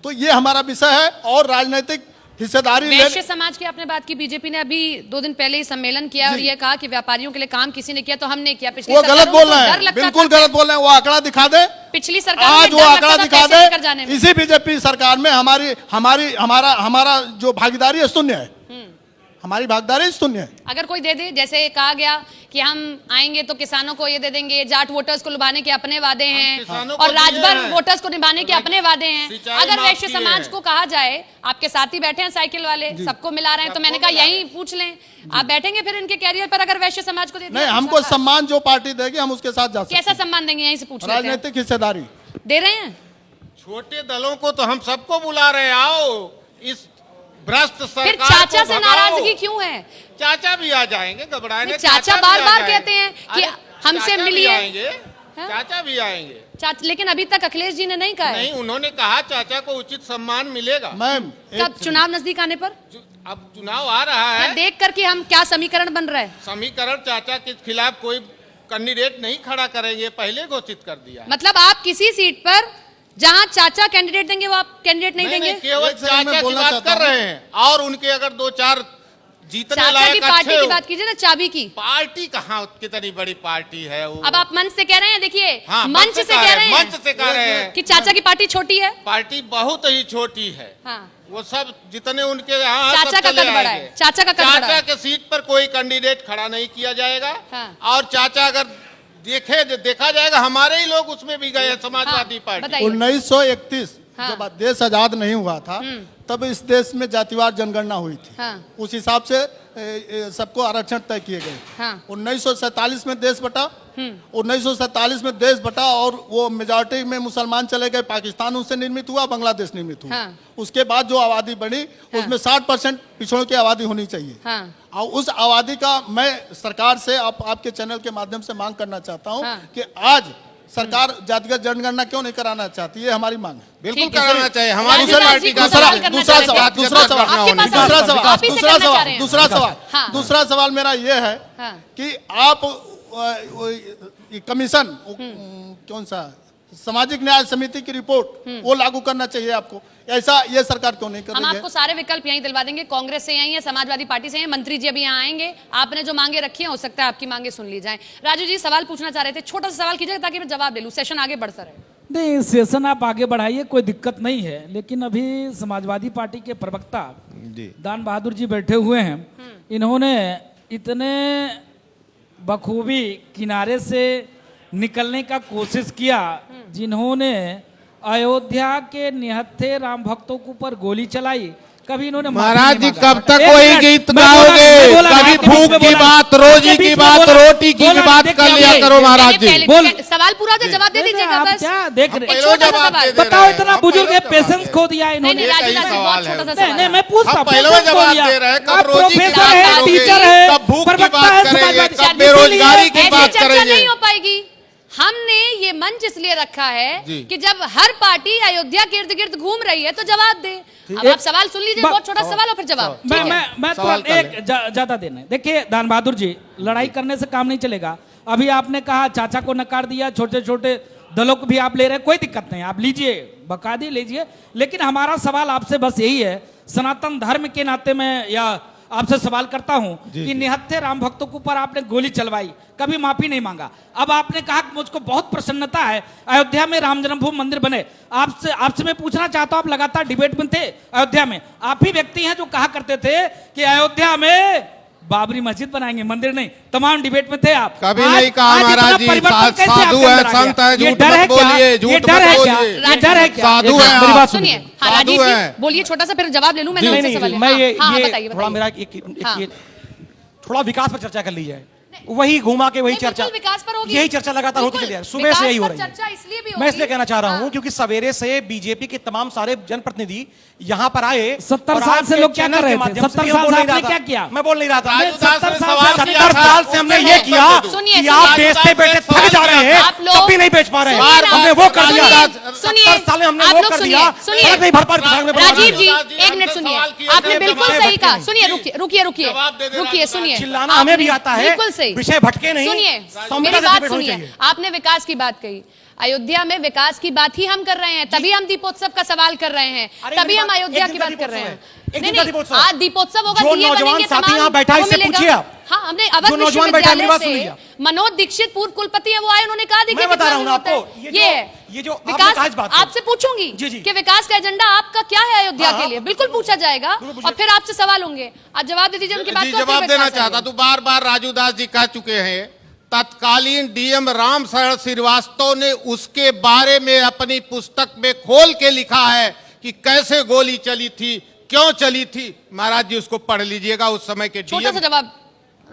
[SPEAKER 5] तो ये हमारा विषय है। और राजनीतिक हिस्सेदारी
[SPEAKER 1] वैश्य समाज की आपने बात की, बीजेपी ने अभी 2 दिन पहले ही सम्मेलन किया और ये कहा कि व्यापारियों के लिए काम किसी ने किया तो हमने किया। पिछली
[SPEAKER 5] वो गलत
[SPEAKER 1] सरकारों
[SPEAKER 5] बोल
[SPEAKER 1] को
[SPEAKER 5] रहे
[SPEAKER 1] डर
[SPEAKER 5] हैं,
[SPEAKER 1] लगता
[SPEAKER 5] बिल्कुल
[SPEAKER 1] था।
[SPEAKER 5] गलत बोल रहे हैं। वो आंकड़ा दिखा दे,
[SPEAKER 1] पिछली सरकार
[SPEAKER 5] आज वो आंकड़ा दिखा दे।
[SPEAKER 1] जाने में।
[SPEAKER 5] इसी बीजेपी सरकार में हमारा जो भागीदारी है शून्य है, हमारी भागीदारी शून्य है।
[SPEAKER 1] अगर कोई दे दे, जैसे कहा गया कि हम आएंगे तो किसानों को ये दे देंगे, जाट वोटर्स को लुभाने के अपने वादे हैं
[SPEAKER 4] किसानों को
[SPEAKER 1] और
[SPEAKER 4] दिए
[SPEAKER 1] राजभर
[SPEAKER 4] हैं।
[SPEAKER 1] वोटर्स को निभाने के अपने वादे हैं।
[SPEAKER 4] सिंचाई
[SPEAKER 1] अगर
[SPEAKER 4] माफ
[SPEAKER 1] वैश्य
[SPEAKER 4] किए
[SPEAKER 1] समाज
[SPEAKER 4] हैं।
[SPEAKER 1] को कहा जाए, आपके साथ ही बैठे हैं साइकिल वाले, सबको मिला रहे हैं, तो मैंने कहा यही पूछ लें, आप बैठेंगे फिर इनके कैरियर पर अगर वैश्य समाज को दे दिया?
[SPEAKER 5] नहीं, हमको सम्मान जो पार्टी देगी हम उसके साथ जा सकते
[SPEAKER 1] कैसा
[SPEAKER 5] हैं।
[SPEAKER 1] सम्मान देंगे, यहीं से पूछ लेते हैं।
[SPEAKER 5] राजनीतिक हिस्सेदारी
[SPEAKER 1] दे रहे हैं?
[SPEAKER 4] छोटे दलों को तो हम सबको बुला रहे हैं, आओ इस भ्रष्ट सरकार
[SPEAKER 1] फिर
[SPEAKER 4] को
[SPEAKER 1] चाचा से
[SPEAKER 4] भगाओ।
[SPEAKER 1] नाराजगी क्यों है?
[SPEAKER 4] चाचा भी आ जाएंगे, घबराए नहीं।
[SPEAKER 1] चाचा
[SPEAKER 4] भी
[SPEAKER 1] बार
[SPEAKER 4] आ
[SPEAKER 1] बार
[SPEAKER 4] जाएंगे।
[SPEAKER 1] कहते हैं कि
[SPEAKER 4] अरे,
[SPEAKER 1] हमसे
[SPEAKER 4] चाचा भी
[SPEAKER 1] मिलिए।
[SPEAKER 4] आएंगे।
[SPEAKER 1] हाँ?
[SPEAKER 4] चाचा भी आएंगे।
[SPEAKER 1] लेकिन अभी तक अखिलेश जी ने नहीं कहा है।
[SPEAKER 4] नहीं, उन्होंने कहा चाचा को उचित सम्मान मिलेगा।
[SPEAKER 5] मैम
[SPEAKER 1] कब चुनाव नजदीक आने पर
[SPEAKER 4] अब चुनाव आ रहा है,
[SPEAKER 1] देख करके हम क्या समीकरण बन रहा है।
[SPEAKER 4] समीकरण चाचा के खिलाफ कोई कैंडिडेट नहीं खड़ा करेंगे, पहले घोषित कर दिया।
[SPEAKER 1] मतलब आप किसी सीट पर जहां चाचा कैंडिडेट देंगे वो आप कैंडिडेट नहीं देंगे?
[SPEAKER 4] केवल
[SPEAKER 5] एक सेकंड में
[SPEAKER 4] चाचा की
[SPEAKER 5] बोलना
[SPEAKER 4] बात
[SPEAKER 5] चाहता
[SPEAKER 4] कर
[SPEAKER 5] हूं।
[SPEAKER 4] रहे हैं, और उनके अगर 2-4 जीतने
[SPEAKER 1] चाचा
[SPEAKER 4] लायक
[SPEAKER 1] की पार्टी
[SPEAKER 4] अच्छे
[SPEAKER 1] की
[SPEAKER 4] हो।
[SPEAKER 1] बात कीजिए ना, चाबी की।
[SPEAKER 4] पार्टी कहाँ, कितनी बड़ी पार्टी है वो।
[SPEAKER 1] अब आप मंच से कह रहे हैं, देखिए
[SPEAKER 4] हाँ,
[SPEAKER 1] मंच से कह रहे हैं,
[SPEAKER 4] मंच से कह रहे हैं
[SPEAKER 1] कि चाचा की पार्टी छोटी है।
[SPEAKER 4] पार्टी बहुत ही छोटी है।
[SPEAKER 1] हाँ,
[SPEAKER 4] वो सब जितने उनके यहाँ
[SPEAKER 1] चाचा
[SPEAKER 4] सब
[SPEAKER 1] का
[SPEAKER 4] चले
[SPEAKER 1] कद बड़ा
[SPEAKER 4] आएंगे।
[SPEAKER 1] है, चाचा का कद बड़ा
[SPEAKER 4] चाचा
[SPEAKER 1] है।
[SPEAKER 4] के सीट पर कोई कैंडिडेट खड़ा नहीं किया जाएगा।
[SPEAKER 1] हाँ।
[SPEAKER 4] और चाचा अगर देखा जाएगा, हमारे ही लोग उसमें भी गए हैं, समाजवादी पार्टी।
[SPEAKER 1] बताइए।
[SPEAKER 5] 1931
[SPEAKER 1] हाँ।
[SPEAKER 5] जब देश आजाद नहीं हुआ था तब इस देश में जातिवार जनगणना हुई थी।
[SPEAKER 1] हाँ।
[SPEAKER 5] उस हिसाब से सबको आरक्षण तय किए गए।
[SPEAKER 1] हाँ।
[SPEAKER 5] 1947 में देश बटा, 1947 में देश बटा और वो मेजॉरिटी में मुसलमान चले गए, पाकिस्तान उनसे निर्मित हुआ, बांग्लादेश निर्मित हुआ।
[SPEAKER 1] हाँ।
[SPEAKER 5] उसके बाद जो आबादी बनी उसमें 60% पिछड़ों की आबादी होनी चाहिए।
[SPEAKER 1] हाँ।
[SPEAKER 5] और उस आबादी का मैं सरकार से आपके चैनल के माध्यम से मांग करना चाहता हूं
[SPEAKER 1] हाँ।
[SPEAKER 5] कि आज सरकार जातिगत जनगणना क्यों नहीं कराना चाहती, ये हमारी मांग है।
[SPEAKER 4] बिल्कुल
[SPEAKER 1] ठीक है,
[SPEAKER 4] कराना चाहिए, हमारी
[SPEAKER 1] राजू
[SPEAKER 4] पार्टी का
[SPEAKER 1] दूसरा
[SPEAKER 4] सवाल।
[SPEAKER 1] करना
[SPEAKER 5] दूसरा
[SPEAKER 1] चाह रहे
[SPEAKER 5] सवाल,
[SPEAKER 1] हैं।
[SPEAKER 5] दूसरा सवाल,
[SPEAKER 1] आपके पास
[SPEAKER 5] दूसरा
[SPEAKER 1] आप
[SPEAKER 5] सवाल,
[SPEAKER 1] ही से
[SPEAKER 5] दूसरा
[SPEAKER 1] करना चाह
[SPEAKER 5] सवाल,
[SPEAKER 1] रहे हैं।
[SPEAKER 5] दूसरा सवाल,
[SPEAKER 1] हाँ।
[SPEAKER 5] दूसरा सवाल मेरा ये है
[SPEAKER 1] हाँ।
[SPEAKER 5] कि आप ये कमीशन कौन सा सामाजिक न्याय समिति की रिपोर्ट वो लागू करना चाहिए आपको, ऐसा ये सरकार क्यों नहीं कर
[SPEAKER 1] हम
[SPEAKER 5] रही है?
[SPEAKER 1] आपको सारे विकल्प यहीं दिलवा देंगे। कांग्रेस से यहीं है, समाजवादी पार्टी से हैं, मंत्री जी अभी यहाँ आएंगे। आपने जो मांगे रखी हैं हो सकता है आपकी मांगे सुन ली जाएं। राजू जी सवाल पूछना चाह रहे थे, छोटा सा सवाल कीजिएगा ताकि मैं जवाब दे लूं, सेशन आगे बढ़ता रहे।
[SPEAKER 3] नहीं, सेशन आप आगे बढ़ाइए, कोई दिक्कत नहीं है। लेकिन अभी समाजवादी पार्टी के प्रवक्ता दान बहादुर जी बैठे हुए हैं, इन्होंने इतने बखूबी किनारे से निकलने का कोशिश किया, जिन्होंने अयोध्या के निहत्थे राम भक्तों के ऊपर गोली चलाई। कभी इन्होंने
[SPEAKER 4] महाराज जी,
[SPEAKER 3] माफी नहीं
[SPEAKER 4] कब तक
[SPEAKER 3] मांगा।
[SPEAKER 4] वही
[SPEAKER 3] एक
[SPEAKER 4] गीत
[SPEAKER 3] मिनट, मैं बोला-
[SPEAKER 4] गाओगे?
[SPEAKER 3] मैं बोला-
[SPEAKER 4] कभी
[SPEAKER 3] आपके बीच
[SPEAKER 4] भूख
[SPEAKER 3] में
[SPEAKER 4] की
[SPEAKER 3] बोला-
[SPEAKER 4] बात,
[SPEAKER 3] आपके
[SPEAKER 4] रोजी
[SPEAKER 3] बीच
[SPEAKER 4] की
[SPEAKER 3] में
[SPEAKER 4] बात,
[SPEAKER 3] बोला-
[SPEAKER 4] रोटी की
[SPEAKER 3] बोला-
[SPEAKER 4] बात
[SPEAKER 3] देखिए,
[SPEAKER 4] कर लिया
[SPEAKER 3] ये-
[SPEAKER 4] करो महाराज जी।
[SPEAKER 1] पहले-
[SPEAKER 3] बोल-
[SPEAKER 1] सवाल पूरा तो जवाब दे दीजिएगा
[SPEAKER 3] आप
[SPEAKER 1] बस।
[SPEAKER 3] क्या देख
[SPEAKER 4] हम
[SPEAKER 3] रहे
[SPEAKER 4] पहले
[SPEAKER 1] छोटा सा
[SPEAKER 4] जवाब
[SPEAKER 1] सवाल।
[SPEAKER 4] दे दे
[SPEAKER 3] बताओ,
[SPEAKER 4] रहे हैं।
[SPEAKER 3] इतना
[SPEAKER 4] हम
[SPEAKER 3] बुजुर्ग
[SPEAKER 4] पहले
[SPEAKER 3] है, पेशेंस
[SPEAKER 4] जवाब
[SPEAKER 3] खो दिया
[SPEAKER 1] नहीं
[SPEAKER 3] इन्होंने।
[SPEAKER 1] नहीं राजू
[SPEAKER 4] एक ही
[SPEAKER 1] राजू बहुत
[SPEAKER 4] सवाल है।
[SPEAKER 1] छोटा सा
[SPEAKER 3] नहीं
[SPEAKER 1] सवाल
[SPEAKER 3] नहीं,
[SPEAKER 1] है।
[SPEAKER 3] मैं पूछता
[SPEAKER 4] हम
[SPEAKER 3] हूं,
[SPEAKER 4] पहले
[SPEAKER 3] पेशेंस खो
[SPEAKER 4] जवाब
[SPEAKER 3] दिया।
[SPEAKER 4] दे रहे हैं, कब
[SPEAKER 3] आप
[SPEAKER 4] रोजी की
[SPEAKER 3] प्रोफेसर
[SPEAKER 4] बात
[SPEAKER 3] हैं,
[SPEAKER 4] करोगे,
[SPEAKER 3] टीचर हैं,
[SPEAKER 4] कब भूख की
[SPEAKER 3] प्रवक्ता
[SPEAKER 4] बात
[SPEAKER 3] हैं
[SPEAKER 4] करेंगे,
[SPEAKER 3] समाजवादी-
[SPEAKER 4] कब
[SPEAKER 3] इसीलिए
[SPEAKER 4] बेरोजगारी की
[SPEAKER 1] ऐसी
[SPEAKER 4] बात
[SPEAKER 1] चर्चा
[SPEAKER 4] करेंगे।
[SPEAKER 1] नहीं हो पाएगी। हमने ये मंच इसलिए रखा है
[SPEAKER 4] जी।
[SPEAKER 1] कि जब हर पार्टी अयोध्या के इर्द गिर्द घूम रही है तो जवाब दे। अब आप सवाल सुन लीजिए, बहुत छोटा सवाल और फिर जवाब।
[SPEAKER 3] मैं
[SPEAKER 1] ठीक है?
[SPEAKER 3] मैं
[SPEAKER 4] सवाल
[SPEAKER 3] तुरंत
[SPEAKER 4] कर
[SPEAKER 3] एक ज्यादा देना है। देखिए दान बहादुर जी, लड़ाई करने से काम नहीं चलेगा। अभी आपने कहा चाचा को नकार दिया, छोटे छोटे दलों को भी आप ले रहे हैं, कोई दिक्कत नहीं, आप लीजिए, बकायदे लीजिए। लेकिन हमारा सवाल आपसे बस यही है, सनातन धर्म के नाते में या आपसे सवाल करता हूं कि निहत्थे राम भक्तों के ऊपर आपने गोली चलवाई, कभी माफी नहीं मांगा। अब आपने कहा कि मुझको बहुत प्रसन्नता है अयोध्या में राम जन्मभूमि मंदिर बने। आपसे मैं पूछना चाहता हूं, आप लगातार डिबेट में थे अयोध्या में, आप ही व्यक्ति हैं जो कहा करते थे कि अयोध्या में बाबरी मस्जिद बनाएंगे, मंदिर नहीं। तमाम डिबेट में थे आप।
[SPEAKER 4] कभी
[SPEAKER 3] आज-
[SPEAKER 4] नहीं कहा
[SPEAKER 3] आज इतना
[SPEAKER 4] महाराज जी,
[SPEAKER 3] परिवर्तन कैसे
[SPEAKER 4] साधु
[SPEAKER 3] आपके
[SPEAKER 4] है,
[SPEAKER 3] अंदर आ गया?
[SPEAKER 4] संत है,
[SPEAKER 3] ये
[SPEAKER 4] झूठ
[SPEAKER 3] डर
[SPEAKER 4] मत
[SPEAKER 3] है क्या?
[SPEAKER 4] बोलिए,
[SPEAKER 3] ये
[SPEAKER 4] झूठ
[SPEAKER 3] डर
[SPEAKER 4] मत
[SPEAKER 3] है क्या?
[SPEAKER 4] बोलिए।
[SPEAKER 3] ये डर है क्या?
[SPEAKER 4] साधु
[SPEAKER 3] एक
[SPEAKER 4] हैं
[SPEAKER 3] मिनट, मेरी
[SPEAKER 4] आप।
[SPEAKER 3] बात
[SPEAKER 1] सुनिए,
[SPEAKER 3] सुनिए।
[SPEAKER 1] हाँ
[SPEAKER 4] साधु
[SPEAKER 1] राजीव जी
[SPEAKER 4] हैं।
[SPEAKER 1] बोलिए, छोटा सा फिर जवाब ले लूं मैंने
[SPEAKER 2] नहीं
[SPEAKER 1] उनसे
[SPEAKER 2] नहीं
[SPEAKER 1] सवाल।
[SPEAKER 2] मैं ये
[SPEAKER 1] हाँ,
[SPEAKER 2] ये
[SPEAKER 1] बताइए,
[SPEAKER 2] थोड़ा
[SPEAKER 1] बताइए।
[SPEAKER 2] मेरा ये थोड़ा विकास पर चर्चा कर ली जाए, वही घुमा के वही
[SPEAKER 1] नहीं,
[SPEAKER 2] चर्चा,
[SPEAKER 1] बिल्कुल विकास पर होगी।
[SPEAKER 2] यही चर्चा लगातार होती
[SPEAKER 1] बिल्कुल,
[SPEAKER 2] चली है, सुबह से यही हो रही
[SPEAKER 1] चर्चा
[SPEAKER 2] है।
[SPEAKER 1] इसलिए भी
[SPEAKER 2] मैं
[SPEAKER 1] होगी।
[SPEAKER 2] इसलिए कहना चाह रहा हूं
[SPEAKER 1] हाँ।
[SPEAKER 2] क्योंकि सवेरे से बीजेपी के तमाम सारे जनप्रतिनिधि यहाँ पर आए।
[SPEAKER 3] 70
[SPEAKER 2] और
[SPEAKER 3] साल
[SPEAKER 2] आपके
[SPEAKER 3] से लोग क्या
[SPEAKER 2] चैनल
[SPEAKER 3] कर
[SPEAKER 2] के
[SPEAKER 3] रहे थे?
[SPEAKER 2] माध्यम से
[SPEAKER 3] 70
[SPEAKER 2] भी
[SPEAKER 3] साल
[SPEAKER 2] बोल
[SPEAKER 3] से
[SPEAKER 2] नहीं रहा
[SPEAKER 3] आपने
[SPEAKER 2] था।
[SPEAKER 3] क्या किया?
[SPEAKER 2] मैं बोल नहीं रहा था।
[SPEAKER 4] राजू दास ने
[SPEAKER 3] 70
[SPEAKER 4] सवाल
[SPEAKER 3] साल
[SPEAKER 4] किया
[SPEAKER 2] 70
[SPEAKER 4] था,
[SPEAKER 2] साल से हमने
[SPEAKER 4] उसके
[SPEAKER 2] ये
[SPEAKER 4] उत्तर
[SPEAKER 2] किया
[SPEAKER 4] दे दो।
[SPEAKER 1] सुनिए,
[SPEAKER 2] कि आप
[SPEAKER 1] सुनिए।
[SPEAKER 2] बेचते बेचते थक जा रहे हैं,
[SPEAKER 1] आप लोग-
[SPEAKER 2] तब भी नहीं बेच पा रहे हैं,
[SPEAKER 1] सुनिए ना।
[SPEAKER 2] हमने वो कर
[SPEAKER 1] सुनिए,
[SPEAKER 2] दिया।
[SPEAKER 1] सुनिए,
[SPEAKER 2] 70 साल में हमने
[SPEAKER 1] आप
[SPEAKER 2] वो
[SPEAKER 1] लोग
[SPEAKER 2] कर
[SPEAKER 1] सुनिए,
[SPEAKER 2] दिया,
[SPEAKER 1] सुनिए।
[SPEAKER 2] सड़क नहीं भर पा रहे में
[SPEAKER 1] राजीव जी
[SPEAKER 4] राजू
[SPEAKER 1] एक मिनट
[SPEAKER 4] हमसे
[SPEAKER 1] सुनिए,
[SPEAKER 4] सवाल किए
[SPEAKER 1] आपने
[SPEAKER 4] थे,
[SPEAKER 1] बिल्कुल
[SPEAKER 4] जवाब
[SPEAKER 1] सही कहा।
[SPEAKER 2] नहीं।
[SPEAKER 1] सुनिए, रुकिए रुकिए
[SPEAKER 4] जवाब दे दे
[SPEAKER 1] रुकिए,
[SPEAKER 4] राजू
[SPEAKER 1] सुनिए।
[SPEAKER 2] चिल्लाना हमें भी आता है,
[SPEAKER 1] बिल्कुल सही,
[SPEAKER 2] विषय भटके नहीं,
[SPEAKER 1] सुनिए
[SPEAKER 2] समता
[SPEAKER 1] मेरी
[SPEAKER 2] से
[SPEAKER 1] बात
[SPEAKER 2] डिबेट होनी
[SPEAKER 1] सुनिए।
[SPEAKER 2] चाहिए।
[SPEAKER 1] आपने विकास की बात कही, अयोध्या में विकास की बात ही हम कर रहे हैं, तभी हम दीपोत्सव का सवाल कर रहे हैं,
[SPEAKER 2] अरे
[SPEAKER 1] तभी
[SPEAKER 2] एक
[SPEAKER 1] हम
[SPEAKER 2] दिन
[SPEAKER 1] अयोध्या
[SPEAKER 2] का
[SPEAKER 1] की बात कर रहे हैं।
[SPEAKER 2] एक
[SPEAKER 1] नहीं
[SPEAKER 2] दिन का
[SPEAKER 1] नहीं,
[SPEAKER 2] दीपोत्सव।
[SPEAKER 1] आज दीपोत्सव होगा,
[SPEAKER 2] जो
[SPEAKER 1] दिए
[SPEAKER 2] नौजवान
[SPEAKER 1] बनेंगे,
[SPEAKER 2] साथी
[SPEAKER 1] तमाम
[SPEAKER 2] यहाँ बैठा है,
[SPEAKER 1] वो
[SPEAKER 2] इससे
[SPEAKER 1] मिलेगा।
[SPEAKER 2] पूछिए आप।
[SPEAKER 1] हाँ, हमने अवध
[SPEAKER 2] जो नौजवान बैठा है, मेरी बात सुन
[SPEAKER 1] विश्वविद्यालय
[SPEAKER 2] लीजिए।
[SPEAKER 1] से मनोज दीक्षित पूर्व कुलपति है, वो आए, उन्होंने कहा देखिए
[SPEAKER 2] मैं बता
[SPEAKER 1] कितना
[SPEAKER 2] रहा हूं ना
[SPEAKER 1] जरूरत है।
[SPEAKER 2] आपको, ये जो आपने
[SPEAKER 1] विकास
[SPEAKER 2] कहा इस बात को।
[SPEAKER 1] आपसे पूछूंगी
[SPEAKER 2] जी, जी।
[SPEAKER 1] कि विकास का एजेंडा आपका क्या है अयोध्या
[SPEAKER 2] हाँ,
[SPEAKER 1] के लिए, बिल्कुल पूछा जाएगा और फिर आपसे सवाल होंगे, आप जवाब दे दीजिए उनकी बात
[SPEAKER 4] जी
[SPEAKER 1] को, फिर
[SPEAKER 4] जवाब
[SPEAKER 1] मैं
[SPEAKER 4] देना
[SPEAKER 1] विकास
[SPEAKER 4] चाहता
[SPEAKER 1] आएंगे।
[SPEAKER 4] तो बार बार राजू दास जी कह चुके हैं, तत्कालीन डीएम राम शरण श्रीवास्तव ने उसके बारे में अपनी पुस्तक में खोल के लिखा है कि कैसे गोली चली थी, क्यों चली थी। महाराज जी उसको पढ़ लीजिएगा, उस समय के
[SPEAKER 1] छोटा सा
[SPEAKER 4] डीएम।
[SPEAKER 1] जवाब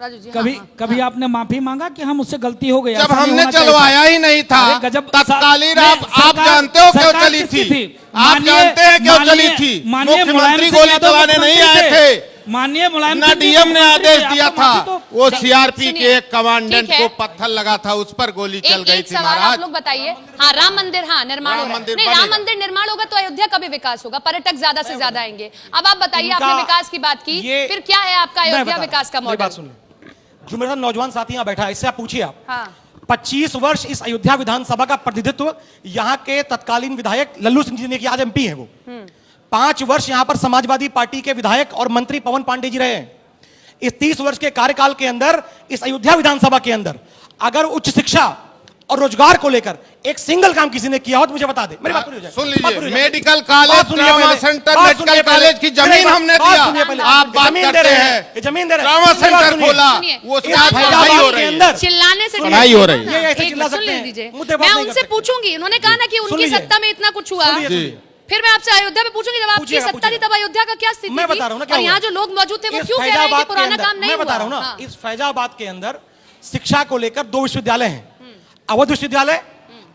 [SPEAKER 1] राजू जी।
[SPEAKER 3] कभी
[SPEAKER 1] हाँ,
[SPEAKER 3] कभी आपने माफी मांगा कि हम उससे गलती हो गई?
[SPEAKER 4] जब
[SPEAKER 3] ऐसा नहीं
[SPEAKER 4] हमने
[SPEAKER 3] होना चाहिए था।
[SPEAKER 4] चलवाया ही नहीं था,
[SPEAKER 3] अरे गजब,
[SPEAKER 4] तत्कालीन
[SPEAKER 3] नहीं,
[SPEAKER 4] आप
[SPEAKER 3] सरकार-
[SPEAKER 4] जानते हो क्यों
[SPEAKER 3] सरकार
[SPEAKER 4] चली
[SPEAKER 3] किसकी
[SPEAKER 4] थी? आप
[SPEAKER 3] माननीय-
[SPEAKER 4] जानते हैं क्यों चली
[SPEAKER 3] माननीय-
[SPEAKER 4] थी?
[SPEAKER 3] माननीय मुलायम
[SPEAKER 4] मुख्यमंत्री
[SPEAKER 3] सिंह
[SPEAKER 4] गोली
[SPEAKER 3] यादव
[SPEAKER 4] चलाने नहीं
[SPEAKER 3] मुख्यमंत्री
[SPEAKER 4] आए थे,
[SPEAKER 3] माननीय मुलायम
[SPEAKER 4] ना
[SPEAKER 3] सिंह जी
[SPEAKER 4] डीएम ने
[SPEAKER 3] मुख्यमंत्री
[SPEAKER 4] आदेश
[SPEAKER 3] थे,
[SPEAKER 4] दिया
[SPEAKER 3] आपका
[SPEAKER 4] था,
[SPEAKER 3] माफी तो
[SPEAKER 4] वो सीआरपी
[SPEAKER 1] सुनिए,
[SPEAKER 4] के एक कमांडेंट
[SPEAKER 1] ठीक है।
[SPEAKER 4] को पत्थर लगा था, उस पर गोली चल गई
[SPEAKER 1] एक
[SPEAKER 4] थी
[SPEAKER 1] सवाल आप
[SPEAKER 4] महाराज।
[SPEAKER 1] लोग बताइए। हाँ, राम मंदिर, हाँ निर्माण
[SPEAKER 4] राम
[SPEAKER 1] होगा।
[SPEAKER 4] मंदिर
[SPEAKER 1] नहीं, राम
[SPEAKER 4] बनेगा।
[SPEAKER 1] मंदिर निर्माण होगा तो अयोध्या का भी विकास होगा, पर्यटक ज्यादा से ज्यादा आएंगे। अब आप बताइए,
[SPEAKER 2] इनका
[SPEAKER 1] आपने विकास की बात की,
[SPEAKER 2] ये-
[SPEAKER 1] फिर क्या है आपका
[SPEAKER 2] मैं
[SPEAKER 1] अयोध्या
[SPEAKER 2] बता रहा
[SPEAKER 1] विकास का
[SPEAKER 2] हूं, मेरी बात
[SPEAKER 1] मॉडल?
[SPEAKER 2] सुनिए। जो मेरे साथ नौजवान साथी यहाँ बैठा है, इससे आप पूछिए। आप
[SPEAKER 1] हाँ
[SPEAKER 2] 25 वर्ष इस अयोध्या विधानसभा का प्रतिनिधित्व यहाँ के तत्कालीन विधायक लल्लू सिंह जी ने किया, आज एमपी हैं वो। 5 वर्ष यहाँ पर समाजवादी पार्टी के विधायक और मंत्री पवन पांडे जी रहे हैं। इस 30 वर्ष के कार्यकाल के अंदर इस अयोध्या विधानसभा के अंदर अगर उच्च शिक्षा और रोजगार को लेकर एक सिंगल काम किसी ने किया हो तो मुझे बता दे। मेरी बात पूरी हो जाए।
[SPEAKER 4] सुन
[SPEAKER 2] बात पूरी
[SPEAKER 4] लीजिए,
[SPEAKER 2] हो जाए।
[SPEAKER 4] मेडिकल
[SPEAKER 2] बात
[SPEAKER 4] कॉलेज,
[SPEAKER 2] सुनिए
[SPEAKER 4] ट्रामा
[SPEAKER 2] पहले।
[SPEAKER 4] सेंटर,
[SPEAKER 2] बात
[SPEAKER 4] मेडिकल
[SPEAKER 2] सुनिए पहले।
[SPEAKER 4] कॉलेज की जमीन
[SPEAKER 2] मेरी बात-
[SPEAKER 4] हमने
[SPEAKER 2] बात
[SPEAKER 4] दिया।
[SPEAKER 2] सुनिए पहले।
[SPEAKER 4] आप बात
[SPEAKER 2] जमीन दे
[SPEAKER 4] करते
[SPEAKER 2] रहे
[SPEAKER 4] हैं।
[SPEAKER 2] ये जमीन दे रहे हैं।
[SPEAKER 4] ट्रामा
[SPEAKER 2] मेरी बात
[SPEAKER 4] सेंटर
[SPEAKER 2] सुनिए।
[SPEAKER 4] खोला,
[SPEAKER 1] सुनिए।
[SPEAKER 4] वो
[SPEAKER 1] इस
[SPEAKER 4] आज
[SPEAKER 1] फैजाबाद
[SPEAKER 4] पढ़ाई हो
[SPEAKER 2] के
[SPEAKER 4] रही है।
[SPEAKER 2] अंदर
[SPEAKER 1] चिल्लाने से
[SPEAKER 4] पढ़ाई हो रही है।
[SPEAKER 2] ये ऐसे
[SPEAKER 1] एक
[SPEAKER 2] चिल्ला
[SPEAKER 1] मिनट सुन
[SPEAKER 2] सकते हैं।
[SPEAKER 1] लीजिए,
[SPEAKER 2] मुद्दे बात
[SPEAKER 1] मैं
[SPEAKER 2] नहीं कर
[SPEAKER 1] उनसे
[SPEAKER 2] सकते।
[SPEAKER 1] पूछूंगी। उन्होंने कहा ना कि
[SPEAKER 2] सुन
[SPEAKER 1] उनकी
[SPEAKER 2] लीजिए।
[SPEAKER 1] सत्ता में इतना कुछ हुआ,
[SPEAKER 2] सुनिए,
[SPEAKER 4] जी।
[SPEAKER 1] फिर मैं आपसे अयोध्या में पूछूंगी जब आपकी
[SPEAKER 2] पूछिएगा,
[SPEAKER 1] सत्ता थी तब अयोध्या का क्या स्थिति
[SPEAKER 2] मैं
[SPEAKER 1] थी?
[SPEAKER 2] बता रहा हूं ना क्या
[SPEAKER 1] और यहाँ
[SPEAKER 2] हुआ।
[SPEAKER 1] जो लोग मौजूद थे वो
[SPEAKER 2] इस
[SPEAKER 1] क्यों कह रहे हैं कि
[SPEAKER 2] फैजाबाद के
[SPEAKER 1] पुराना
[SPEAKER 2] अंदर-
[SPEAKER 1] काम नहीं
[SPEAKER 2] मैं
[SPEAKER 1] हुआ?
[SPEAKER 2] बता रहा हूं ना,
[SPEAKER 1] हाँ।
[SPEAKER 2] इस फैजाबाद के अंदर शिक्षा को लेकर 2 विश्वविद्यालय हैं, अवध विश्वविद्यालय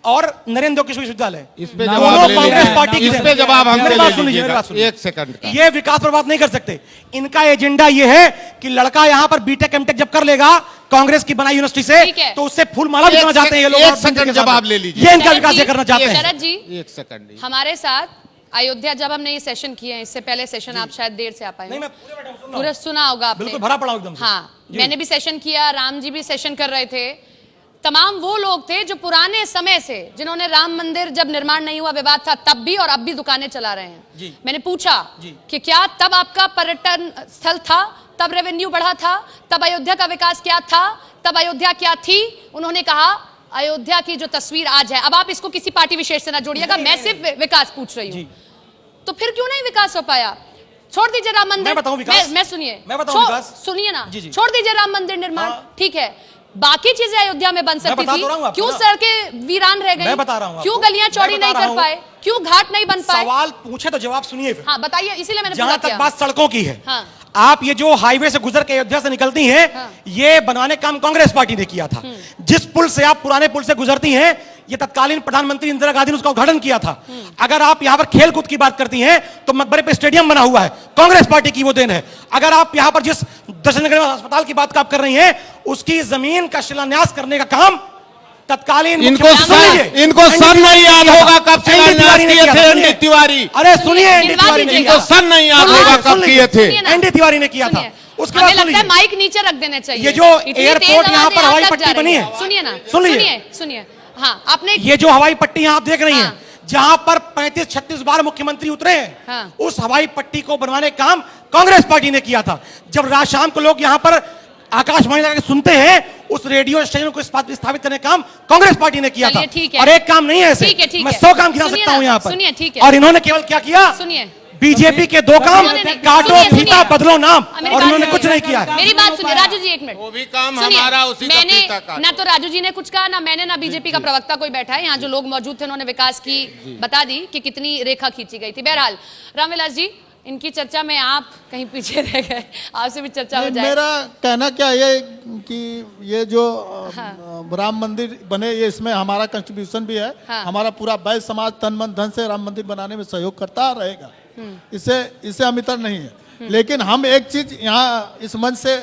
[SPEAKER 2] और नरेंद्र कृष्ण विश्वविद्यालय।
[SPEAKER 4] इस पे
[SPEAKER 3] दोनों
[SPEAKER 4] जवाब ले
[SPEAKER 2] कांग्रेस
[SPEAKER 4] लीजिए।
[SPEAKER 2] पार्टी की
[SPEAKER 4] इस
[SPEAKER 2] देन।
[SPEAKER 4] पे जवाब हमसे
[SPEAKER 2] मेरी
[SPEAKER 4] ले
[SPEAKER 2] बात सुनिए, मेरी
[SPEAKER 4] लीजिएगा।
[SPEAKER 2] बात सुनिए।
[SPEAKER 4] एक सेकंड का।
[SPEAKER 2] ये विकास पर बात नहीं कर सकते। इनका एजेंडा ये है कि लड़का यहाँ पर बीटेक एमटेक जब कर लेगा कांग्रेस की बनाई यूनिवर्सिटी से,
[SPEAKER 1] ठीक है।
[SPEAKER 2] तो उससे फूलमाला भी चाहते हैं ये लोग।
[SPEAKER 4] एक
[SPEAKER 2] और
[SPEAKER 4] सेकंड
[SPEAKER 2] के साथ।
[SPEAKER 4] जवाब ले लीजिए।
[SPEAKER 2] ये इनका
[SPEAKER 1] शरद
[SPEAKER 2] विकास
[SPEAKER 1] जी,
[SPEAKER 2] ये करना चाहते हैं।
[SPEAKER 1] शरद जी,
[SPEAKER 4] एक सेकंड।
[SPEAKER 1] हमारे साथ अयोध्या जब हमने ये सेशन किए हैं, इससे पहले सेशन आप शायद देर से आ पाए
[SPEAKER 2] नहीं,
[SPEAKER 1] हों।
[SPEAKER 2] मैं पूरे बैठा हूं, सुन रहा हूं।
[SPEAKER 1] पूरा सुना होगा आपने।
[SPEAKER 2] बिल्कुल भरा पड़ा हूं एकदम से।
[SPEAKER 1] हाँ,
[SPEAKER 2] जी।
[SPEAKER 1] मैंने भी सेशन किया, राम जी भी सेशन कर रहे थे। तमाम वो लोग थे जो पुराने समय से, जिन्होंने राम मंदिर जब निर्माण नहीं हुआ विवाद था तब भी और अब भी दुकानें चला रहे हैं।
[SPEAKER 2] जी।
[SPEAKER 1] मैंने पूछा
[SPEAKER 2] जी।
[SPEAKER 1] कि क्या तब आपका पर्यटन स्थल था, तब रेवेन्यू बढ़ा था, तब अयोध्या का विकास क्या था, तब अयोध्या क्या थी? उन्होंने कहा अयोध्या की जो तस्वीर आज है। अब आप इसको किसी पार्टी विशेष से ना जोड़िएगा, मैं सिर्फ विकास पूछ रही हूँ। तो फिर क्यों नहीं विकास हो पाया? छोड़ दीजिए राम मंदिर।
[SPEAKER 2] मैं बताऊं विकास?
[SPEAKER 1] मैं सुनिए,
[SPEAKER 2] मैं बताऊं विकास?
[SPEAKER 1] सुनिए ना,
[SPEAKER 2] जी, जी।
[SPEAKER 1] छोड़ दीजिए राम मंदिर निर्माण,
[SPEAKER 2] हाँ।
[SPEAKER 1] ठीक है। बाकी चीजें अयोध्या में बन सकती
[SPEAKER 2] बता
[SPEAKER 1] थी,
[SPEAKER 2] तो रहा हूं आपको
[SPEAKER 1] क्यों
[SPEAKER 2] ना।
[SPEAKER 1] सड़कें वीरान रह गई?
[SPEAKER 2] मैं बता रहा हूं
[SPEAKER 1] क्यों
[SPEAKER 2] आपको।
[SPEAKER 1] गलियां चौड़ी
[SPEAKER 2] मैं बता
[SPEAKER 1] नहीं
[SPEAKER 2] रहा
[SPEAKER 1] कर
[SPEAKER 2] हूं।
[SPEAKER 1] पाए? क्यों घाट नहीं बन पाए?
[SPEAKER 2] सवाल पूछे तो जवाब सुनिए फिर।
[SPEAKER 1] हाँ बताइए, इसीलिए मैंने
[SPEAKER 2] जहां
[SPEAKER 1] पूछा
[SPEAKER 2] तक
[SPEAKER 1] किया।
[SPEAKER 2] बात सड़कों की है,
[SPEAKER 1] हाँ।
[SPEAKER 2] आप ये जो हाईवे से गुजर के अयोध्या से निकलती हैं,
[SPEAKER 1] हाँ।
[SPEAKER 2] ये बनवाने का काम कांग्रेस पार्टी ने किया था। जिस पुल से आप पुराने पुल से गुजरती हैं, ये तत्कालीन प्रधानमंत्री इंदिरा गांधी ने उसका उद्घाटन किया था। अगर आप यहां पर खेल कूद की बात करती हैं, तो मकबरे पे स्टेडियम बना हुआ है, कांग्रेस पार्टी की वो देन है। अगर आप यहां पर जिस दर्शनगढ़ अस्पताल की बात आप कर रही हैं, उसकी जमीन का शिलान्यास करने का काम तत्कालीन
[SPEAKER 4] इनको
[SPEAKER 2] मुख्यमंत्री
[SPEAKER 4] सन नहीं याद होगा कब
[SPEAKER 2] एनडी
[SPEAKER 4] शिलान्यास
[SPEAKER 2] तिवारी ने
[SPEAKER 4] किए
[SPEAKER 2] किया
[SPEAKER 4] थे
[SPEAKER 2] था।
[SPEAKER 4] एनडी तिवारी।
[SPEAKER 2] अरे सुनिए, एनडी
[SPEAKER 1] गिनवा
[SPEAKER 2] तिवारी ने
[SPEAKER 1] दीजिएगा।
[SPEAKER 2] किया।
[SPEAKER 4] इनको सन नहीं याद
[SPEAKER 1] सुनिए,
[SPEAKER 4] होगा
[SPEAKER 2] सुन
[SPEAKER 4] कब
[SPEAKER 2] लीजिए।
[SPEAKER 4] किए थे।
[SPEAKER 1] सुनिए ना।
[SPEAKER 2] एनडी तिवारी ने किया था।
[SPEAKER 1] सुनिए,
[SPEAKER 2] उसके
[SPEAKER 1] हमें
[SPEAKER 2] बाद सुन
[SPEAKER 1] लगता है
[SPEAKER 2] लीजिए,
[SPEAKER 1] माइक नीचे रख देने चाहिए।
[SPEAKER 2] ये जो
[SPEAKER 1] इतनी
[SPEAKER 2] एयरपोर्ट
[SPEAKER 1] तेज
[SPEAKER 2] यहाँ
[SPEAKER 1] आवाजें
[SPEAKER 2] पर
[SPEAKER 1] आप
[SPEAKER 2] हवाई
[SPEAKER 1] तक
[SPEAKER 2] पट्टी
[SPEAKER 1] जा रही
[SPEAKER 2] बनी
[SPEAKER 1] हैं।
[SPEAKER 2] है।
[SPEAKER 1] सुनिए ना,
[SPEAKER 2] सुन लीजिए।
[SPEAKER 1] सुनिए, सुनिए। हाँ, आपने
[SPEAKER 2] ये जो हवाई पट्टी यहाँ आप देख रही हैं,
[SPEAKER 1] हाँ।
[SPEAKER 2] जहां पर 35-36 बार मुख्यमंत्री उतरे हैं,
[SPEAKER 1] हाँ।
[SPEAKER 2] उस हवाई पट्टी को बनवाने का काम कांग्रेस पार्टी ने किया था। जब रात शाम को लोग यहाँ पर आकाशवाणी लगा के सुनते हैं, उस रेडियो स्टेशन को स्थापित करने का काम कांग्रेस पार्टी ने किया था।
[SPEAKER 1] चलिए, ठीक है।
[SPEAKER 2] और एक काम नहीं है ऐसे,
[SPEAKER 1] ठीक है, ठीक
[SPEAKER 2] मैं
[SPEAKER 1] है।
[SPEAKER 2] 100 काम गिना
[SPEAKER 1] सुनिए
[SPEAKER 2] सकता हूँ
[SPEAKER 1] ना,
[SPEAKER 2] यहाँ पर।
[SPEAKER 1] सुनिए, ठीक है।
[SPEAKER 2] और इन्होंने केवल क्या किया?
[SPEAKER 1] सुनिए,
[SPEAKER 2] बीजेपी के 2 काम,
[SPEAKER 1] उन्होंने नहीं-
[SPEAKER 2] काटो
[SPEAKER 1] सुनिए,
[SPEAKER 2] फीता
[SPEAKER 1] सुनिए।
[SPEAKER 2] बदलो नाम,
[SPEAKER 1] मेरी
[SPEAKER 2] और
[SPEAKER 1] बात
[SPEAKER 2] इन्होंने
[SPEAKER 1] सुनिए।
[SPEAKER 2] कुछ नहीं किया है।
[SPEAKER 1] मेरी बात सुनिए राजू जी, एक मिनट।
[SPEAKER 4] वो भी काम
[SPEAKER 1] सुनिए,
[SPEAKER 4] हमारा उसी का
[SPEAKER 1] मैंने
[SPEAKER 4] फीता काटा।
[SPEAKER 1] ना तो राजू जी ने कुछ कहा, ना मैंने, ना बीजेपी का प्रवक्ता कोई बैठा है। यहाँ जो लोग मौजूद थे उन्होंने विकास की बता दी कि कितनी रेखा खींची गई थी। बहरहाल रामविलास जी, इनकी चर्चा में आप कहीं पीछे रह गए, आपसे भी चर्चा हो
[SPEAKER 5] नहीं,
[SPEAKER 1] जाए।
[SPEAKER 5] मेरा कहना क्या है कि ये जो
[SPEAKER 1] हाँ।
[SPEAKER 5] राम मंदिर बने, ये इसमें हमारा कंट्रीब्यूशन भी है।
[SPEAKER 1] हाँ।
[SPEAKER 5] हमारा पूरा वैश्य समाज तन मन धन से राम मंदिर बनाने में सहयोग करता रहेगा। इससे हम इतर नहीं है। लेकिन हम एक चीज यहाँ इस मंच से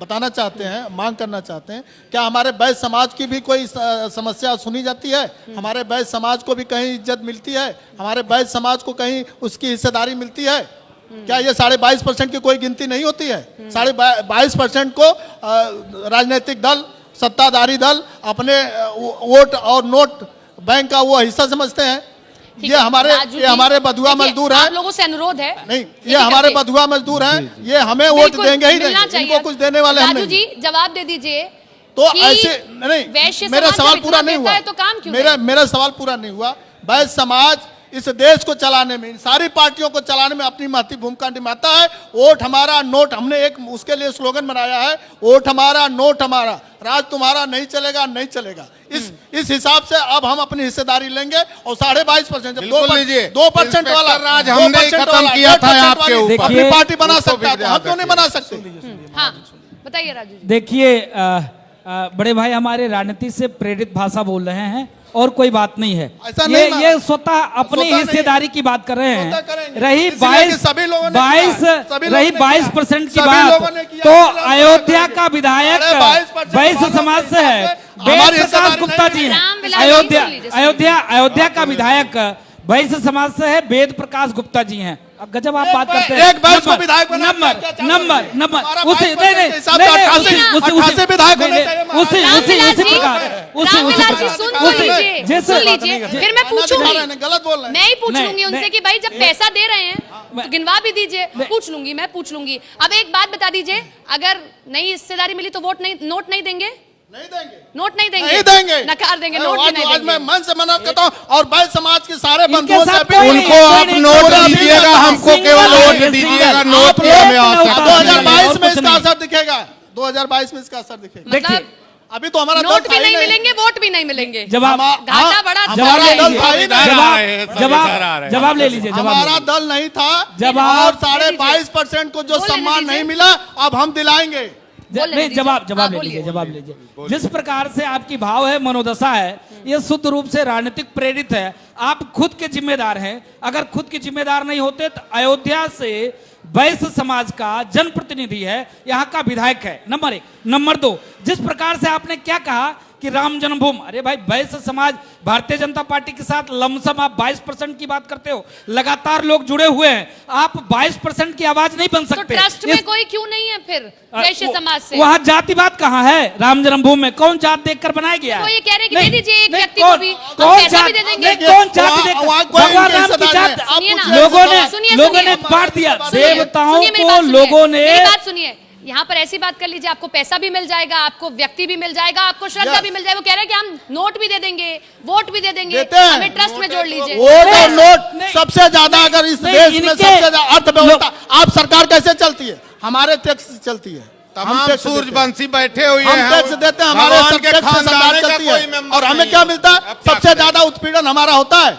[SPEAKER 5] बताना चाहते हैं, मांग करना चाहते हैं, क्या हमारे वैश्य समाज की भी कोई समस्या सुनी जाती है? हमारे वैश्य समाज को भी कहीं इज्जत मिलती है? हमारे वैश्य समाज को कहीं उसकी हिस्सेदारी मिलती है? क्या ये 22.5% की कोई गिनती नहीं होती है? 22.5% को राजनीतिक दल, सत्ताधारी दल अपने वोट और नोट बैंक का वो हिस्सा समझते हैं।
[SPEAKER 1] ठीक
[SPEAKER 5] ये
[SPEAKER 1] है,
[SPEAKER 5] हमारे
[SPEAKER 1] राजू
[SPEAKER 5] ये
[SPEAKER 1] जी,
[SPEAKER 5] हमारे बधुआ
[SPEAKER 1] देखिए,
[SPEAKER 5] मजदूर
[SPEAKER 1] आप
[SPEAKER 5] हैं।
[SPEAKER 1] लोगों से अनुरोध है,
[SPEAKER 5] नहीं, ये हमारे बधुआ मजदूर हैं। ये हमें वोट
[SPEAKER 1] बिल्कुल,
[SPEAKER 5] देंगे ही
[SPEAKER 1] मिलना
[SPEAKER 5] देंगे,
[SPEAKER 1] चाहिए।
[SPEAKER 5] इनको कुछ देने वाले हम
[SPEAKER 1] राजू
[SPEAKER 5] नहीं।
[SPEAKER 1] जी जवाब दे दीजिए।
[SPEAKER 5] तो
[SPEAKER 1] कि
[SPEAKER 5] ऐसे नहीं,
[SPEAKER 1] वैश्य
[SPEAKER 5] मेरा
[SPEAKER 1] समाज
[SPEAKER 5] सवाल
[SPEAKER 1] जब
[SPEAKER 5] पूरा
[SPEAKER 1] इतना
[SPEAKER 5] नहीं
[SPEAKER 1] देता
[SPEAKER 5] हुआ।
[SPEAKER 1] है तो काम क्यों
[SPEAKER 5] मेरा सवाल पूरा नहीं हुआ। वैश्य समाज इस देश को चलाने में, इन सारी पार्टियों को चलाने में अपनी महत्वपूर्ण भूमिका निभाता है। वोट हमारा, नोट, हमने एक उसके लिए स्लोगन बनाया है, वोट हमारा, नोट हमारा, राज तुम्हारा नहीं चलेगा, नहीं चलेगा। इस हिसाब से अब हम अपनी हिस्सेदारी लेंगे और 22.5%,
[SPEAKER 4] बिल्कुल लीजिए।
[SPEAKER 5] 2% वाला
[SPEAKER 4] इंस्पेक्टर राज हमने ही
[SPEAKER 5] 2%
[SPEAKER 4] खत्म
[SPEAKER 5] वाला,
[SPEAKER 4] किया था
[SPEAKER 5] 1%
[SPEAKER 4] आपके
[SPEAKER 5] वाली
[SPEAKER 4] ऊपर।
[SPEAKER 5] अपनी पार्टी बना
[SPEAKER 4] उसको
[SPEAKER 5] सकता है,
[SPEAKER 4] भी
[SPEAKER 5] तो हम क्यों नहीं बना सकते?
[SPEAKER 1] हाँ बताइए राजू जी।
[SPEAKER 3] देखिए बड़े भाई हमारे राजनीति से प्रेरित भाषा बोल रहे हैं और कोई बात नहीं है।
[SPEAKER 5] ऐसा नहीं माना।
[SPEAKER 3] ये स्वतः अपनी
[SPEAKER 5] स्वतः नहीं।
[SPEAKER 3] हिस्सेदारी की बात कर रहे
[SPEAKER 5] स्वतः
[SPEAKER 3] हैं।
[SPEAKER 5] करेंगे।
[SPEAKER 3] रही
[SPEAKER 5] इसलिए कि
[SPEAKER 3] 22
[SPEAKER 5] सभी लोगों ने किया है। सभी लोगों
[SPEAKER 3] रही
[SPEAKER 5] ने
[SPEAKER 3] 22% की
[SPEAKER 5] किया है।
[SPEAKER 3] बात,
[SPEAKER 5] सभी लोगों ने किया
[SPEAKER 3] तो
[SPEAKER 5] है। इसलिए हम
[SPEAKER 3] अयोध्या
[SPEAKER 5] स्वतः
[SPEAKER 3] का विधायक
[SPEAKER 5] अरे 22%
[SPEAKER 3] वैश्य
[SPEAKER 5] वालों
[SPEAKER 3] समाज
[SPEAKER 5] के
[SPEAKER 3] से है,
[SPEAKER 5] हिसाब से
[SPEAKER 3] वेद
[SPEAKER 5] हमारी
[SPEAKER 3] प्रकाश
[SPEAKER 5] हिस्सेदारी
[SPEAKER 3] गुप्ता
[SPEAKER 5] नहीं
[SPEAKER 3] जी
[SPEAKER 5] है।
[SPEAKER 3] हैं।
[SPEAKER 1] रामविलास जी,
[SPEAKER 3] अयोध्या
[SPEAKER 1] सुन लीजिए,
[SPEAKER 3] अयोध्या का विधायक वैश्य समाज से है, वेद प्रकाश गुप्ता जी हैं। अब गजब आप बात करते हैं।
[SPEAKER 5] एक बैच को विधायक बनाना
[SPEAKER 3] नंबर
[SPEAKER 5] क्या चाहते
[SPEAKER 3] नंबर
[SPEAKER 5] हैं?
[SPEAKER 3] नंबर
[SPEAKER 5] हमारा
[SPEAKER 3] उसी
[SPEAKER 5] 22%
[SPEAKER 3] नहीं
[SPEAKER 5] के हिसाब से 88 विधायक होने चाहिए।
[SPEAKER 1] रामविलास जी,
[SPEAKER 3] प्रकार
[SPEAKER 1] रामविलास जी, सुन तो लीजिए,
[SPEAKER 3] जैसे-
[SPEAKER 1] सुन लीजिए, फिर मैं पूछूंगी,
[SPEAKER 5] गलत बोल रहे हैं।
[SPEAKER 1] मैं ही पूछ
[SPEAKER 3] नहीं,
[SPEAKER 1] लूंगी उनसे
[SPEAKER 3] नहीं।
[SPEAKER 1] कि भाई जब पैसा दे रहे हैं तो गिनवा भी दीजिए। पूछ लूंगी, मैं पूछ लूंगी। अब एक बात बता दीजिए, अगर नई हिस्सेदारी मिली तो नोट नहीं देंगे?
[SPEAKER 5] नहीं देंगे,
[SPEAKER 1] नोट नहीं देंगे,
[SPEAKER 5] नहीं देंगे,
[SPEAKER 1] नकार देंगे, नोट भी नहीं
[SPEAKER 5] आज मैं
[SPEAKER 1] देंगे।
[SPEAKER 5] मन से मना करता हूँ और बैल समाज के सारे बंधुओं से
[SPEAKER 3] साथ
[SPEAKER 5] अपील
[SPEAKER 3] कोई
[SPEAKER 5] है।
[SPEAKER 3] नहीं,
[SPEAKER 4] उनको
[SPEAKER 3] कोई
[SPEAKER 4] आप
[SPEAKER 3] नहीं,
[SPEAKER 4] नोट
[SPEAKER 3] कोई नहीं,
[SPEAKER 4] दीजिएगा,
[SPEAKER 3] सिंगल
[SPEAKER 4] हमको
[SPEAKER 3] सिंगल
[SPEAKER 4] केवल वोट
[SPEAKER 3] सिंगल
[SPEAKER 4] दीजिएगा,
[SPEAKER 3] सिंगल।
[SPEAKER 4] नोट
[SPEAKER 3] आप
[SPEAKER 4] की हमें
[SPEAKER 3] एक
[SPEAKER 4] आवश्यकता
[SPEAKER 3] नोट
[SPEAKER 4] नहीं है।
[SPEAKER 5] 2022 में
[SPEAKER 3] कुछ
[SPEAKER 5] इसका
[SPEAKER 3] नहीं।
[SPEAKER 5] असर दिखेगा, 2022 में इसका असर दिखेगा।
[SPEAKER 3] देखिए
[SPEAKER 1] मतलब
[SPEAKER 5] अभी तो हमारा
[SPEAKER 1] नोट
[SPEAKER 5] दल
[SPEAKER 1] भी
[SPEAKER 5] था ही
[SPEAKER 1] नहीं मिलेंगे, वोट भी नहीं मिलेंगे।
[SPEAKER 3] जवाब
[SPEAKER 1] घाटा बड़ा
[SPEAKER 3] जवाब
[SPEAKER 5] हमारा
[SPEAKER 3] ले
[SPEAKER 5] दल
[SPEAKER 3] लीजिए,
[SPEAKER 5] था ही नहीं।
[SPEAKER 3] जवाब ले लीजिए
[SPEAKER 5] हमारा
[SPEAKER 3] लीजिए।
[SPEAKER 5] दल नहीं था
[SPEAKER 3] जवाब-
[SPEAKER 5] और 22.5% को जो
[SPEAKER 1] बोल लेने
[SPEAKER 5] सम्मान
[SPEAKER 1] दीजिए।
[SPEAKER 5] नहीं मिला अब हम दिलाएंगे।
[SPEAKER 1] बोल लेने
[SPEAKER 3] नहीं
[SPEAKER 1] दीजिए।
[SPEAKER 3] जवाब
[SPEAKER 1] हाँ,
[SPEAKER 3] ले
[SPEAKER 1] बोलिए।
[SPEAKER 3] लीजिए, जवाब लीजिए। जिस प्रकार से आपकी भाव है, मनोदशा है, ये शुद्ध रूप से राजनीतिक प्रेरित है। आप खुद के जिम्मेदार हैं। अगर खुद के जिम्मेदार नहीं होते तो अयोध्या से वैश्य समाज का जनप्रतिनिधि है, यहाँ का विधायक है, नंबर 1। नंबर 2, जिस प्रकार से आपने क्या कहा कि राम जन्मभूमि, अरे भाई वैश्य समाज भारतीय जनता पार्टी के साथ लमसम आप 22% की बात करते हो, लगातार लोग जुड़े हुए हैं, आप 22% की आवाज नहीं बन
[SPEAKER 1] तो
[SPEAKER 3] सकते।
[SPEAKER 1] ट्रस्ट में कोई क्यों नहीं है फिर वैश्य समाज से?
[SPEAKER 3] वहाँ जातिवाद कहाँ है? राम जन्मभूमि में कौन जात देखकर बनाया गया है?
[SPEAKER 1] तो ये कह रहे हैं कि
[SPEAKER 3] नहीं,
[SPEAKER 1] दे दीजिए एक
[SPEAKER 3] नहीं,
[SPEAKER 1] व्यक्ति को भी, हम
[SPEAKER 3] कौन
[SPEAKER 1] पैसा
[SPEAKER 3] जात
[SPEAKER 1] भी दे देंगे।
[SPEAKER 3] नहीं, कौन जात
[SPEAKER 5] वहाँ-
[SPEAKER 3] देखकर?
[SPEAKER 5] वहाँ कोई
[SPEAKER 3] भगवान
[SPEAKER 5] इनके
[SPEAKER 3] राम की
[SPEAKER 5] हिस्सेदार
[SPEAKER 3] जात
[SPEAKER 5] है। आप
[SPEAKER 1] सुनिए ना।
[SPEAKER 5] पूछिए
[SPEAKER 3] लोगों
[SPEAKER 5] सवाल।
[SPEAKER 1] सुनिए,
[SPEAKER 3] लोगों
[SPEAKER 1] सुनिए।
[SPEAKER 3] ने बांट दिया,
[SPEAKER 1] सुनिए,
[SPEAKER 3] देवताओं
[SPEAKER 1] सुनिए मेरी
[SPEAKER 3] को
[SPEAKER 1] बात सुनिए।
[SPEAKER 3] लोगों ने।
[SPEAKER 1] मेरी बात सुनिए, यहाँ पर ऐसी बात कर लीजिए, आपको पैसा भी मिल जाएगा, आपको व्यक्ति भी मिल जाएगा, आपको श्रद्धा भी मिल जाएगा। वो कह रहे हैं कि हम नोट भी दे देंगे, वोट भी दे देंगे,
[SPEAKER 5] देते हैं।
[SPEAKER 1] हमें ट्रस्ट में जोड़ लीजिए।
[SPEAKER 5] वोट और नोट
[SPEAKER 3] नहीं,
[SPEAKER 5] सबसे ज्यादा अगर इस
[SPEAKER 3] नहीं,
[SPEAKER 5] देश में
[SPEAKER 3] इनके-
[SPEAKER 5] सबसे ज्यादा अर्थव्यवस्था, आप सरकार कैसे चलती है? हमारे टैक्स से चलती है। हम
[SPEAKER 4] तमाम
[SPEAKER 5] टैक्स देते हैं।
[SPEAKER 4] सूर्यवंशी बैठे हुए
[SPEAKER 5] हम
[SPEAKER 4] हैं।
[SPEAKER 5] टैक्स देते हैं, हमारे
[SPEAKER 4] भगवान
[SPEAKER 5] सब
[SPEAKER 4] के
[SPEAKER 5] टैक्स से
[SPEAKER 4] खानदान
[SPEAKER 5] सरकार
[SPEAKER 4] का
[SPEAKER 5] चलती
[SPEAKER 4] कोई
[SPEAKER 5] है।
[SPEAKER 4] मेंबर
[SPEAKER 5] और हमें
[SPEAKER 4] नहीं
[SPEAKER 5] क्या
[SPEAKER 4] है।
[SPEAKER 5] मिलता है?
[SPEAKER 4] अब क्या
[SPEAKER 5] सबसे
[SPEAKER 4] करें?
[SPEAKER 5] ज्यादा उत्पीड़न हमारा होता है।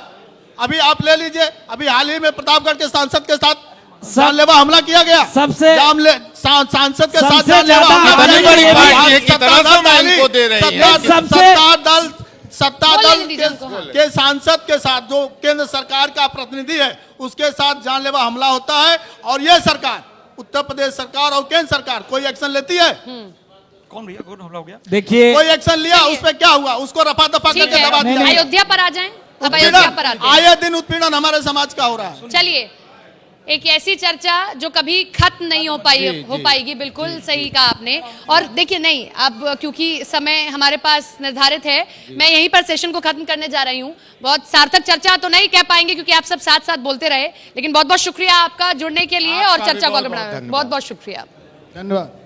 [SPEAKER 5] अभी आप ले लीजिए, अभी हाल ही में प्रतापगढ़ के सांसद के साथ जानलेवा हमला किया गया।
[SPEAKER 3] सबसे-
[SPEAKER 5] सांसद के साथ
[SPEAKER 3] सबसे
[SPEAKER 5] जानलेवा
[SPEAKER 3] ज्यादा
[SPEAKER 5] हमला
[SPEAKER 3] बड़ी
[SPEAKER 5] किया
[SPEAKER 3] बड़ी
[SPEAKER 5] गया।
[SPEAKER 3] पार्टी
[SPEAKER 4] है, कितना
[SPEAKER 5] सत्ताधार
[SPEAKER 4] समय
[SPEAKER 5] दल-
[SPEAKER 4] इनको दे रही है।
[SPEAKER 5] सत्ता
[SPEAKER 1] बोल
[SPEAKER 5] दल
[SPEAKER 1] लेने दीजिए उनको, हाँ।
[SPEAKER 5] के सांसद के साथ जो केंद्र सरकार का प्रतिनिधि है उसके साथ जानलेवा हमला होता है। और ये सरकार, उत्तर प्रदेश सरकार और केंद्र सरकार कोई एक्शन लेती है?
[SPEAKER 2] कौन भैया कौन हमला हो गया?
[SPEAKER 3] देखिए
[SPEAKER 5] कोई एक्शन लिया? उस पर क्या हुआ? उसको रफा दफा
[SPEAKER 1] ठीक
[SPEAKER 5] करके दबा
[SPEAKER 1] है,
[SPEAKER 5] दिया।
[SPEAKER 1] अयोध्या पर आ जाएं। अब अयोध्या पर आते हैं।
[SPEAKER 5] आए दिन उत्पीड़न हमारे समाज का हो रहा है।
[SPEAKER 1] चलिए, एक ऐसी चर्चा जो कभी खत्म नहीं हो पाएगी। बिल्कुल सही कहा आपने। और देखिए, नहीं अब क्योंकि समय हमारे पास निर्धारित है, मैं यहीं पर सेशन को खत्म करने जा रही हूँ। बहुत सार्थक चर्चा तो नहीं कह पाएंगे क्योंकि आप सब साथ साथ बोलते रहे, लेकिन बहुत बहुत शुक्रिया आपका जुड़ने के लिए और
[SPEAKER 4] आपका भी
[SPEAKER 1] चर्चा को आगे
[SPEAKER 4] बहुत-बहुत
[SPEAKER 1] बढ़ाने।
[SPEAKER 4] धन्यवाद।
[SPEAKER 1] बहुत बहुत शुक्रिया।
[SPEAKER 5] धन्यवाद।